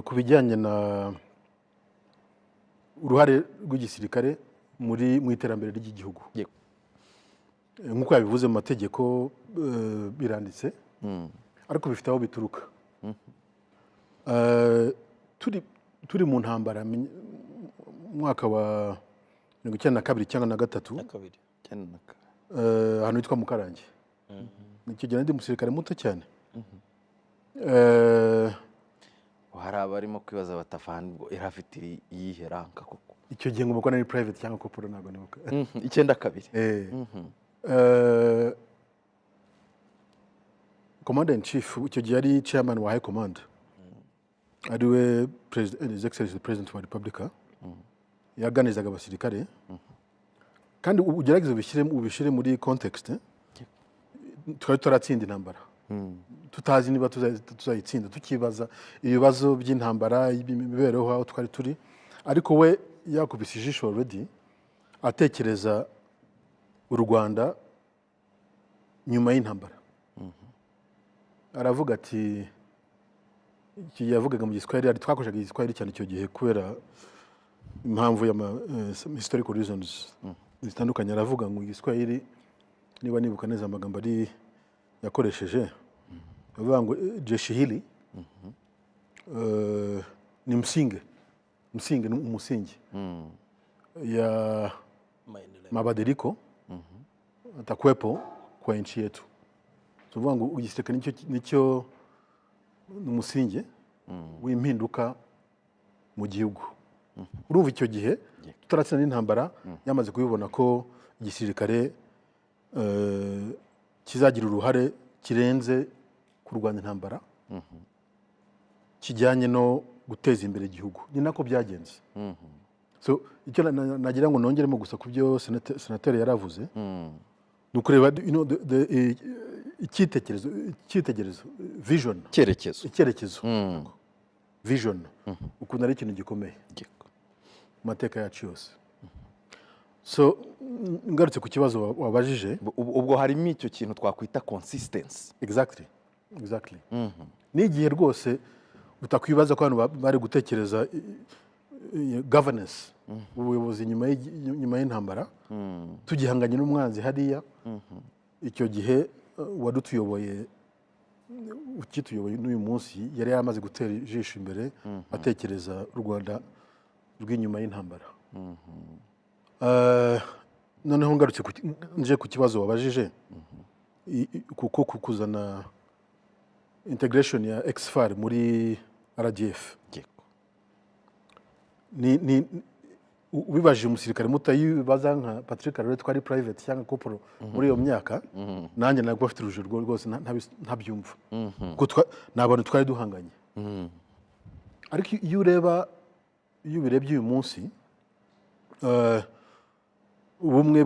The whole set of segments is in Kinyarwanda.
ku bijyanye na uruhare rw'igisirikare mu iterambere ry'igihugu. Nk'uko yabivuze mu mategeko biranditse ariko bifite aho bituruka. Turi mu ntambara mwaka wa 1992 cyangwa na gatatu ahantu hitwa Mukarange. Nicyo gihe ndi umusirikare muto cyane. hari abarimo kwibaza batafana ubwo irafite iyihe ranka koko. Icyo gihe ngomba ko nari private cyangwa corporal ntabwo nibuka. 92. Commander in chief icyo gihe ari chairman wa high command. Ariwe president, his excellency president wa republika. Yaganizaga abasirikare. Kandi ugerageze ubishire muri context. Twari turatsinda intambara. Tutazi niba tuzayitsinda, tukibaza ibibazo by'intambara y'imibereho aho twari turi, ariko we yakubise ijisho already atekereza u Rwanda nyuma y'intambara. Aravuga ati yavugaga mu Giswahili, ari twakoreshaga Igiswahili cyane icyo gihe kubera impamvu ya historical reasons zitandukanye. Aravuga ngo Igiswahili niba nibuka neza amagambo ari yakoresheje, avuga ngo jeshi hili ni msingi ni umusingi ya mabadiliko atakuwepo kwa nchi yetu. Tuvuga ngo igisirikare nicyo umusingi w'impinduka mu gihugu. Urumva icyo gihe tutaratsinda n'intambara yamaze kubibona ko igisirikare kizagira uruhare kirenze kurwanya intambara, kijyanye no guteza imbere igihugu. Ni nako byagenze. So icyo nagira ngo nongeremo gusa ku byo senateri yaravuze, ni ukureba icyitegerezo vision, icyerekezo vision, ukuntu ari ikintu gikomeye mu mateka yacu yose. So ngarutse ku kibazo wabajije, ubwo harimo icyo kintu twakwita consistency. Exactly. N'igihe rwose utakwibaza ko abantu bari gutekereza governance, ubuyobozi nyuma y'intambara, tugihanganye n'umwanzi hariya. Icyo gihe wadutuyoboye ukituyoboye n'uyu munsi yari yamaze gutera ijisho imbere, atekereza u Rwanda rw'inyuma y'intambara. Noneho ngarutse nje ku kibazo wabajije, kuko kuzana integration ya XFAR muri RDF. Ubibajije umusirikare muto yibaza nka Patrick Karore twari private cyangwa corporal muri iyo myaka, nanjye nabwo afite urujuru rwose ntabyumva, kuko n'abantu twari duhanganye. Ariko iyo ubirebye uyu munsi, ubumwe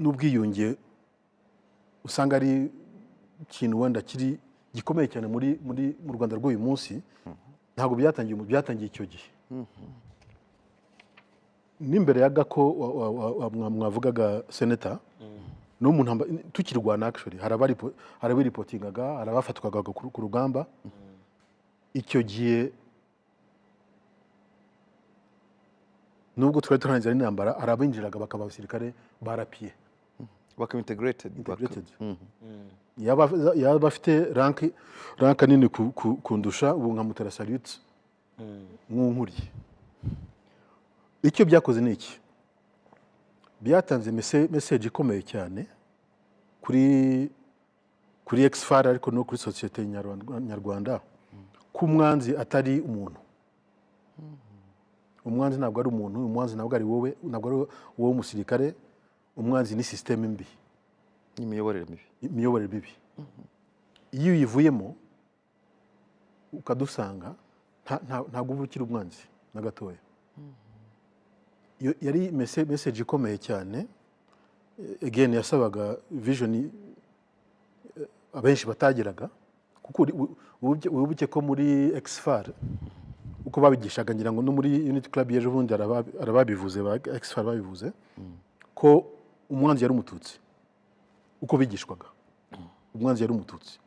n'ubwiyunge usanga ari ikintu wenda kiri gikomeye cyane mu Rwanda rw'uyu munsi. Ntabwo byatangiye icyo gihe. N'imbere ya Gako mwavugaga senator, n'umuntu tukirwana actually hari reportingaga, hari abafatwaga ku rugamba. Icyo gihe nubwo twari turangiza n'intambara, arabinjiraga bakaba abasirikare barapiye, bakaba integrated. Yaba bafite rank nini kundusha, ubu nkamutera salute nk'unkuriye. Icyo byakoze ni iki? Byatanze message ikomeye cyane kuri XFAR, ariko no kuri societe nyarwanda, ko umwanzi atari umuntu. Umwanzi ntabwo ari umuntu, umwanzi ntabwo ari wowe, ntabwo ari wowe umusirikare. Umwanzi ni system mbi, imiyoborere mibi. Iyo uyivuyemo ukadusanga, ntabwo uba ukiri umwanzi na gatoya. Yari message ikomeye cyane. Again yasabaga vision abenshi batageraga, kuko wibuke ko muri XFAR uko babigishaga, ngira ngo no muri Unity Club y'ejo bundi arababivuze, ba XFAR babivuze ko umwanzi yari umututsi. Uko bigishwaga umwanzi yari umututsi.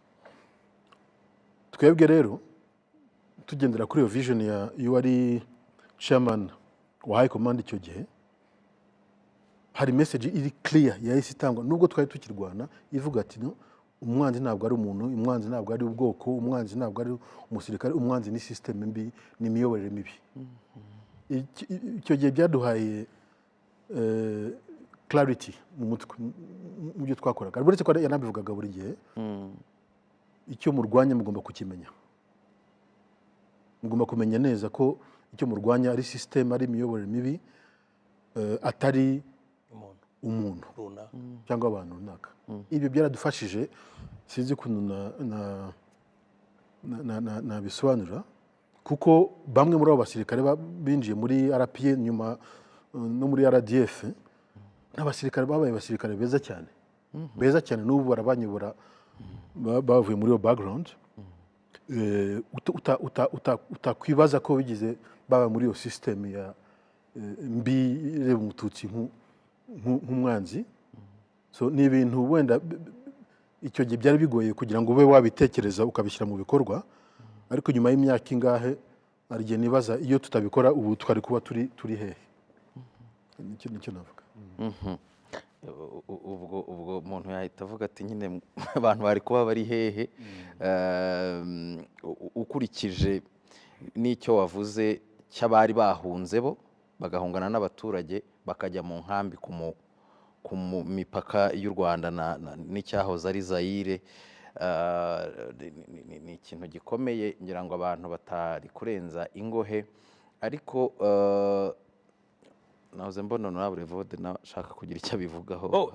Twebwe rero tugendera kuri iyo vision y'uwari chairman wa high command icyo gihe hari message iri clear yahise itangwa nubwo twari tukirwana ivuga ati no umwanzi ntabwo ari umuntu umwanzi ntabwo ari ubwoko umwanzi ntabwo ari umusirikare umwanzi ni system mbi ni imiyoborere mibi icyo gihe byaduhaye clarity mu mutwe mu byo twakoraga uretse ko yanabivugaga buri gihe icyo murwanya mugomba kukimenya mugomba kumenya neza ko icyo murwanya ari system ari imiyoborere mibi atari umuntu cyangwa abantu runaka ibyo byaradufashije sinzi ukuntu nabisobanura kuko bamwe muri abo basirikare binjiye muri RPA nyuma no muri RDF n'abasirikare babaye abasirikare beza cyane n'ubu barabanyobora bavuye muri iyo background utakwibaza ko bigize baba muri iyo system ya mbi reba umututsi nk'umwanzi so ni ibintu wenda icyo gihe byari bigoye kugira ngo ube wabitekereza ukabishyira mu bikorwa ariko nyuma y'imyaka ingahe hari igihe nibaza iyo tutabikora ubu twari kuba turi hehe nicyo navuga ubwo umuntu yahita avuga ati nyine abantu bari kuba bari hehe ukurikije n'icyo wavuze cy'abari bahunze bo bagahungana n'abaturage bakajya mu nkambi ku mipaka y'u Rwanda n'icyahoze ari Zaire ni ikintu gikomeye ngira ngo abantu batari kurenza ingohe ariko nahoze mbona Honorable Evode nashaka kugira icyo abivugaho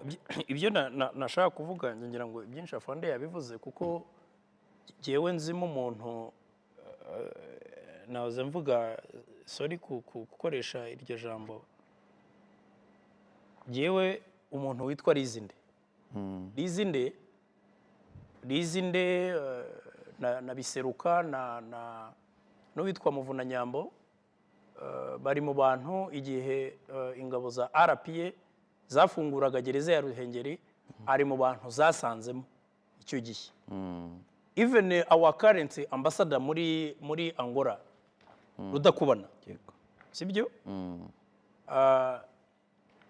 ibyo nashaka kuvuga ngira ngo ibyinshi afande yabivuze kuko jewe nzimo umuntu nahoze mvuga sorry gukoresha iryo jambo jewe umuntu witwa Rizinde na Biseruka n'uwitwa Muvunanyambo bari mu bantu igihe ingabo za RPA zafunguraga gereza ya Ruhengeri ari mu bantu zasanzemo icyo gihe even our current ambassador muri Angola Rudakubana sibyo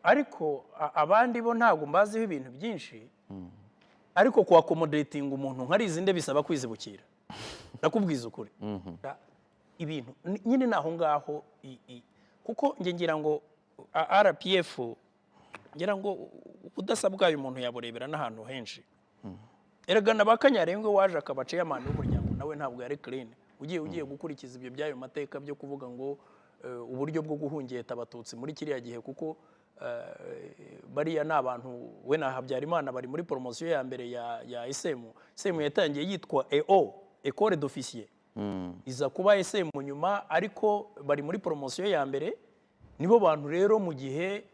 ariko abandi bo ntabwo mbaziho ibintu byinshi ariko kwa accommodating umuntu nka Rizinde bisaba kwizibukira nakubwiza ukuri ibintu nyine naho ngaho kuko ngira ngo RPF ngira ngo udasabwaye umuntu yaburebera n'ahantu henshi eragana bakanyarengwe waje akabace y'amana y'umuryango nawe ntabwo yari clean ugiye gukurikiza ibyo byayo mateka byo kuvuga ngo uburyo bwo guhungeta abatutsi muri kiriya gihe kuko bariya n'abantu we na Habyarimana bari muri promotion ya mbere ya SM yatangiye yitwa École d'officier iza kuba SM nyuma ariko bari muri promotion ya mbere nibo bantu rero mu gihe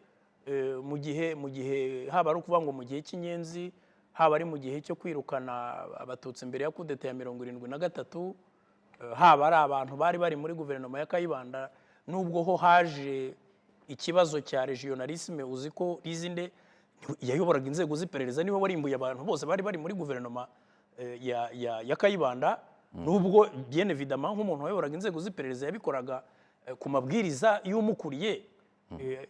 haba ari ukuvuga ngo mu gihe cy'inyenzi haba ari mu gihe cyo kwirukana abatutsi imbere ya kudeta ya 73 haba ari abantu bari muri guverinoma ya Kayibanda nubwo ho haje ikibazo cya regionalisme uzi ko Rizinde yayoboraga inzego z'iperereza niwe warimbuye abantu bose bari muri guverinoma ya Kayibanda nubwo bien évidemment nk'umuntu wayoboraga inzego z'iperereza yabikoraga ku mabwiriza y'umukuriye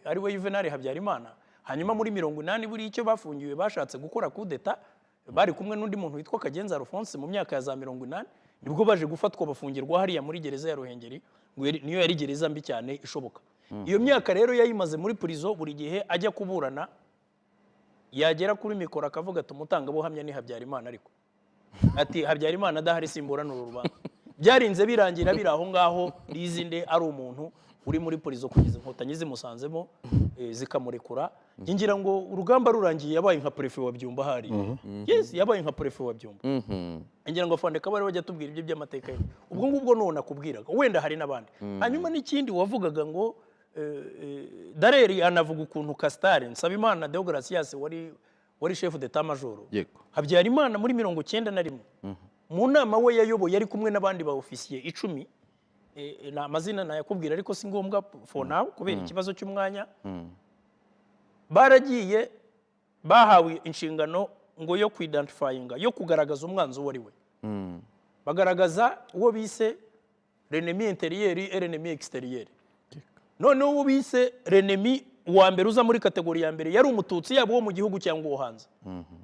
ari we Juvenal Habyarimana hanyuma muri 80 buri icyo bafungiwe bashatse gukora kudeta bari kumwe n'undi muntu witwa Kagenza Alphonse mu myaka ya za 80 nibwo baje gufatwa bafungirwa hariya muri gereza ya Ruhengeri niyo yari gereza mbi cyane ishoboka iyo myaka rero yayimaze muri prison buri gihe ajya kuburana yagera kuri mikoro akavuga ati umutanga buhamya ni Habyarimana ariko ati Habyarimana adahari simburana urubanza byarinze birangira biraho ngaho Rizinde ari umuntu uri muri prison kugeza inkotanyi zimusanzemo zikamurekura ngira ngo urugamba rurangiye yabaye nka prefet wa Byumba hari yes yabaye nka prefet wa Byumba ngira ngo afande kabari bajya tubwira ibyo by'amateka ubwo ngubwo none nakubwiraga wenda hari nabandi hanyuma n'ikindi wavugaga ngo Dareri anavuga ukuntu Castare Nsabimana Deogracias wari chef d'état major Habyarimana muri 91 mu nama we yayoboye ari kumwe n'abandi ba officier 10 na mazina nayakubwira ariko si ngombwa for now kubera ikibazo cy'umwanya baragiye bahawe inshingano ngo yo kwidentifyinga yo kugaragaza umwanzi uwo ari we bagaragaza uwo bise l'ennemi intérieur et l'ennemi extérieur. Noneho uwo bise l'ennemi wa mbere uza muri kategori ya mbere yari umututsi yabo wo mu gihugu cyangwa uwo hanze.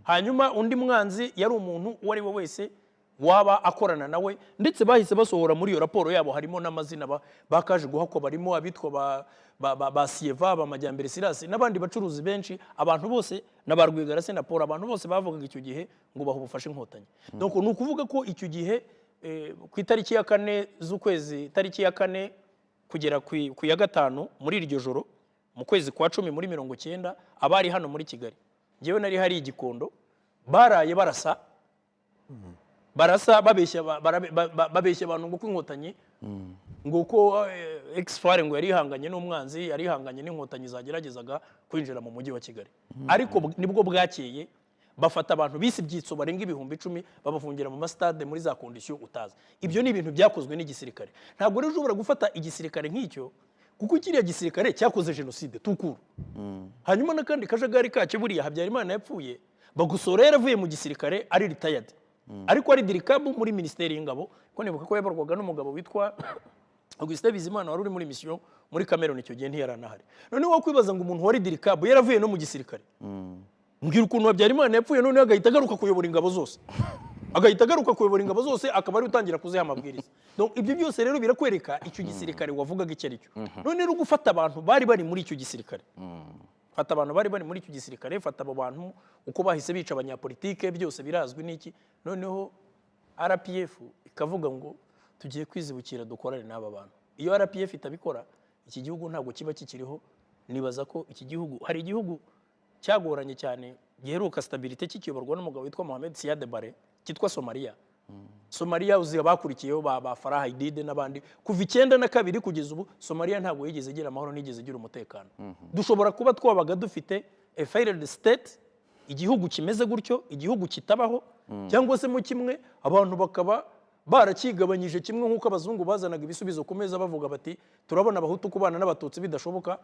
Hanyuma undi mwanzi yari umuntu uwo ari we wese waba akorana nawe, ndetse bahise basohora muri iyo raporo yabo harimo n'amazina bakaje guhakwa, barimo abitwa ba Sieva, ba Majyambere Silas n'abandi bacuruzi benshi, abantu bose na ba Rwigarase na Paul, abantu bose bavugaga icyo gihe ngo baha ubufasha inkotanyi. Donc ni ukuvuga ko icyo gihe ku itariki ya 4 z'ukwezi, tariki ya 4 kugera ku ya 5 muri iryo joro mu kwezi kwa 10 muri 90 abari hano muri Kigali, ngewe nari hari igikondo, baraye barasa babeshya abantu ngo inkotanyi ngo ko ex-fare ngo yari ihanganye n'umwanzi, yari ihanganye n'inkotanyi zageragezaga kwinjira mu mujyi wa Kigali. Ariko nibwo bwakeye bafata abantu bise ibyitso barenga 10,000 babafungira mu mastade muri za condition utazi. Ibyo ni ibintu byakozwe n'igisirikare. Ntabwo rero ushobora gufata igisirikare nk'icyo kuko kiriya gisirikare cyakoze genocide tukuru. Hanyuma nakandi kajagari kacyo buriya Habyarimana yapfuye bagusora yaravuye mu gisirikare ari retired. Ariko ari dirikabu muri ministeri y'ingabo, ko nibuka ko yabarwaga n'umugabo witwa Augustin Bizimana wari uri muri mission muri Cameroon icyo gihe ntiyaranahari. None wakwibaza ngo umuntu wari dirikabu yaravuye no mu gisirikare. Mbwira ukuntu Habyarimana yapfuye none agahita agaruka kuyobora ingabo zose. Akaba ari utangira kuziha amabwiriza. Donc ibyo byose rero birakwereka icyo gisirikare wavugaga icyo ari cyo. None rero gufata abantu bari muri icyo gisirikare. Fata abantu bari muri icyo gisirikare, fata abo bantu uko bahise bica abanyapolitike byose birazwi n'iki. Noneho RPF ikavuga ngo tugiye kwizibukira dukorane n'aba bantu. Iyo RPF itabikora iki gihugu ntabwo kiba kikiriho. Nibaza ko iki gihugu hari igihugu cyagoranye cyane giheruka stabilité kikiyoborwa n'umugabo witwa Mohamed Siad Barre kitwa Somalia. Somalia uzi abakurikiyeho ba Farah Aidid n'abandi kuva 92 kugeza ubu Somalia ntabwo yigeze igira amahoro nigeze igira umutekano. Dushobora kuba twabaga dufite a failed state, igihugu kimeze gutyo, igihugu kitabaho, cyangwa se mu kimwe abantu bakaba barakigabanyije kimwe nk'uko abazungu bazanaga ibisubizo ku meza bavuga bati turabona abahutu kubana n'abatutsi bidashoboka,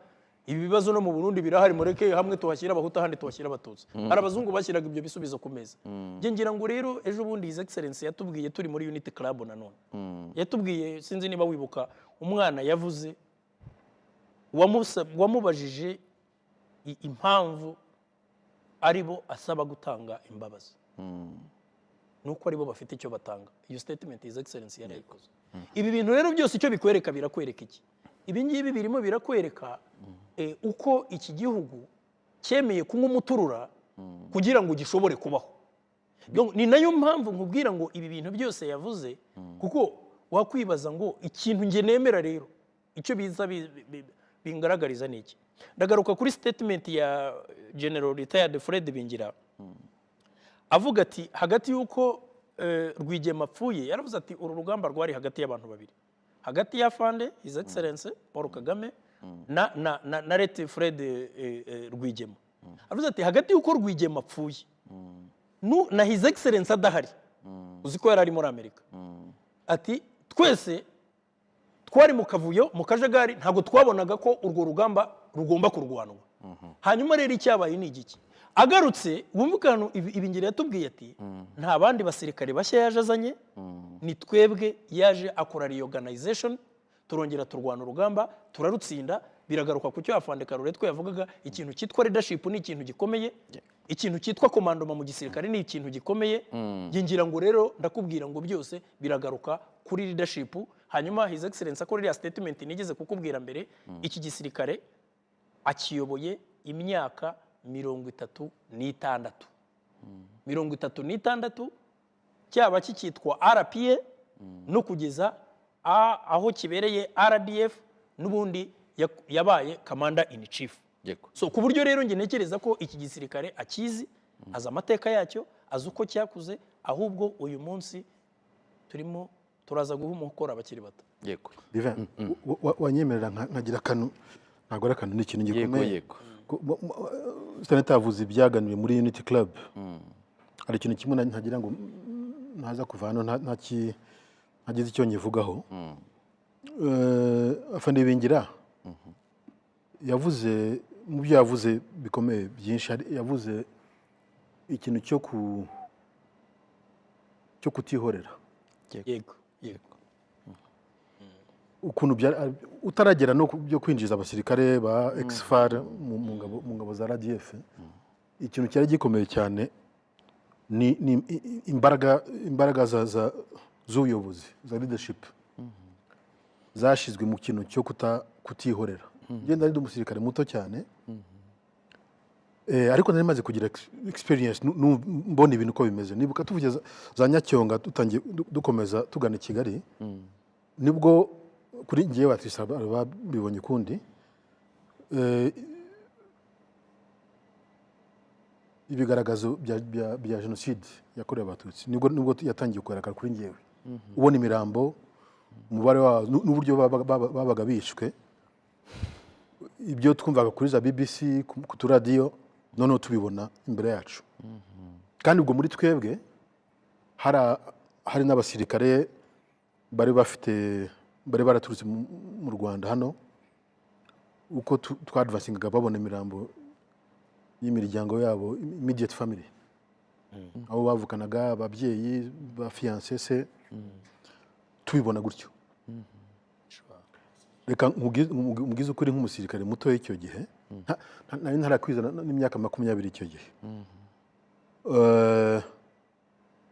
ibi bibazo no mu Burundi birahari, mureke hamwe tuhashyira abahutu ahandi tuhashyira abatutsi. Hari abazungu bashyiraga ibyo bisubizo ku meza. Nge ngira ngo rero ejo bundi His Excellency yatubwiye turi muri Unity Club nanone. Yatubwiye sinzi niba wibuka umwana yavuze wamubajije impamvu aribo asaba gutanga imbabazi. Nuko aribo bafite icyo batanga. Iyo statement His Excellency yarayikoze. Ibi bintu rero byose icyo bikwereka birakwereka iki? Ibi ngibi birimo birakwereka uko iki gihugu cyemeye kunywa umuturura kugira ngo gishobore kubaho. Ni nayo mpamvu nkubwira ngo ibi bintu byose yavuze, kuko wakwibaza ngo ikintu nge nemera rero icyo biza bingaragariza niki. Ndagaruka kuri statement ya General Retired Fred Bingira avuga ati hagati yuko Rwigema apfuye yaravuze ati uru rugamba rwari hagati y'abantu babiri, hagati ya Fande His Excellency Paul Kagame na Rete Fred Rwigema. Avuze ati hagati yuko Rwigema apfuye na His Excellency adahari, uzi ko yari ari muri Amerika, ati twese twari mu kavuyo mu kajagari, ntabwo twabonaga ko urwo rugamba rugomba kurwanwa. Hanyuma rero icyabaye ni igiki? Agarutse bumvikana ibingira yatubwiye ati nta bandi basirikare bashya yaje azanye, ni twebwe yaje akora reorganization, turongera turwana urugamba turarutsinda. Biragaruka ku cyo Afande Karuretwa yavugaga, ikintu cyitwa leadership ni ikintu gikomeye, ikintu cyitwa commandement mu gisirikare ni ikintu gikomeye. Ngira ngo rero ndakubwira ngo byose biragaruka kuri leadership. Hanyuma His Excellency akorera statement nigeze kukubwira mbere, iki gisirikare akiyoboye imyaka 36. 36 cyaba kikitwa RPA no kugeza aho kibereye RDF, n'ubundi yabaye Commander in Chief. So ku buryo rero nge nekereza ko iki gisirikare akizi, aza amateka yacyo, azi uko cyakuze, ahubwo uyu munsi turimo turaza guha umukoro abakiri bato. Yego. Divin, wanyemerera nkagira kanu, ntabwo ari akantu n'ikintu gikomeye. Senator avuze ibyaganiwe muri Unity Club. Hari ikintu kimwe ntagira ngo ntaza kuva hano ntagize icyo nyivugaho. Afande Bingira yavuze mu byo yavuze bikomeye byinshi, yavuze ikintu cyo kutihorera. Yego. ukuntu utaragera no byo kwinjiza abasirikare ba exfar mu ngabo za RDF, ikintu cyari gikomeye cyane ni imbaraga z'ubuyobozi za leadership zashizwe mu kintu cyo kutihorera. Ngenda ari umusirikare muto cyane, ariko nari maze kugira experience mbona ibintu uko bimeze. Nibuka tuvuye za Nyacyonga tutangiye dukomeza tugana Kigali, nibwo kuri ngiye batisa babibonye kundi ibigaragazo bya genocide yakorewe Abatutsi, nibwo yatangiye kugaragara kuri ngewe. Ubona imirambo, umubare wawo n'uburyo babaga bishwe, ibyo twumvaga kuri za BBC ku turadiyo, noneho tubibona imbere yacu. Kandi ubwo muri twebwe hari n'abasirikare bari baraturutse mu Rwanda hano, uko twadvansingaga babona imirambo y'imiryango yabo, immediate family, abo bavukanaga, ababyeyi ba fiancé se, tubibona gutyo. Reka mugize ukuri nk'umusirikare muto y'icyo gihe, nari ntarakwiza n'imyaka 20 icyo gihe.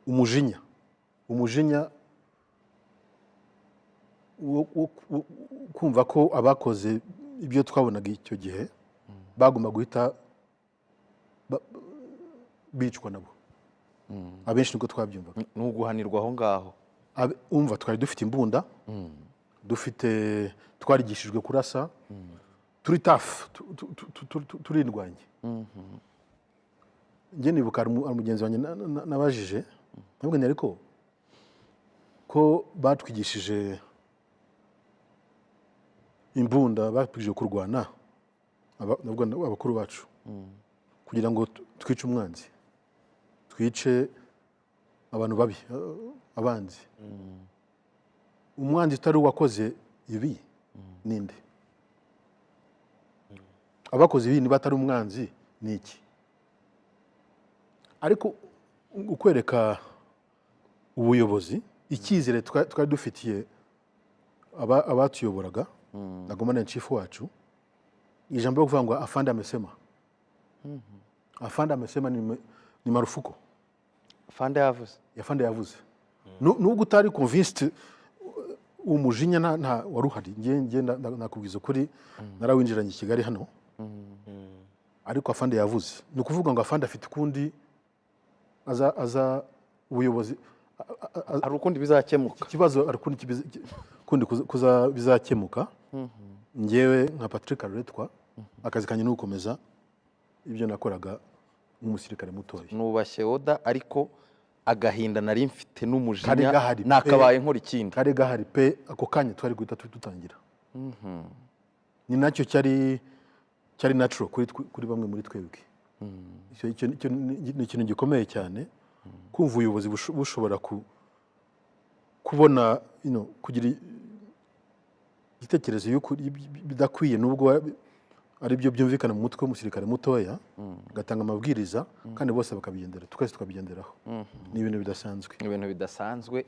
Umujinya kumva ko abakoze ibyo twabonaga icyo gihe bagomba guhita bicwa nabo. Abenshi niko twabyumvaga. N'uguhanirwa aho ngaho. Umva twari dufite imbunda, twarigishijwe kurasa, turi tafu, turindwanye. Njye nibuka umugenzi wanjye nabajije, nabwo ariko ko batwigishije imbunda, batwigishije kurwana, nabwo abakuru bacu, kugira ngo twice umwanzi, twice abantu babi, abanzi. Umwanzi utari uwakoze ibi ninde? Abakoze ibi niba atari umwanzi ni iki? Ariko ukwereka ubuyobozi, icyizere twari dufitiye abatuyoboraga, na Commander in Chief wacu, ijambo yo kuvuga ngo afande amesema. Afande amesema ni marufuko. Afande yavuze. Nubwo utari convinced, umujinya nta waruhari. Ngiye nakubwiza kuri narawinjiranye i Kigali hano, ariko afande yavuze. Ni ukuvuga ngo afande afite kundi aza ubuyobozi, hari ukundi bizakemuka. Ikibazo ari kundi bizakemuka. Ngewe nka Patrick Aruretwa, akazi kanjye no gukomeza ibyo nakoraga nk'umusirikare mutoya. Nubashye Oda, ariko agahinda nari mfite n'umujinya nakabaye nkora ikindi. Kari gahari pe, ako kanya twari guhita tutangira. Ni nacyo cyari natural kuri bamwe muri twebwe. Ni ikintu gikomeye cyane, kumva ubuyobozi bushobora kubona kugira igitekerezo bidakwiye, nubwo ari byo byumvikana mu mutwe w'umusirikare mutoya, gatanga amabwiriza kandi bose bakabigendera, twese tukabigenderaho. Ni ibintu bidasanzwe.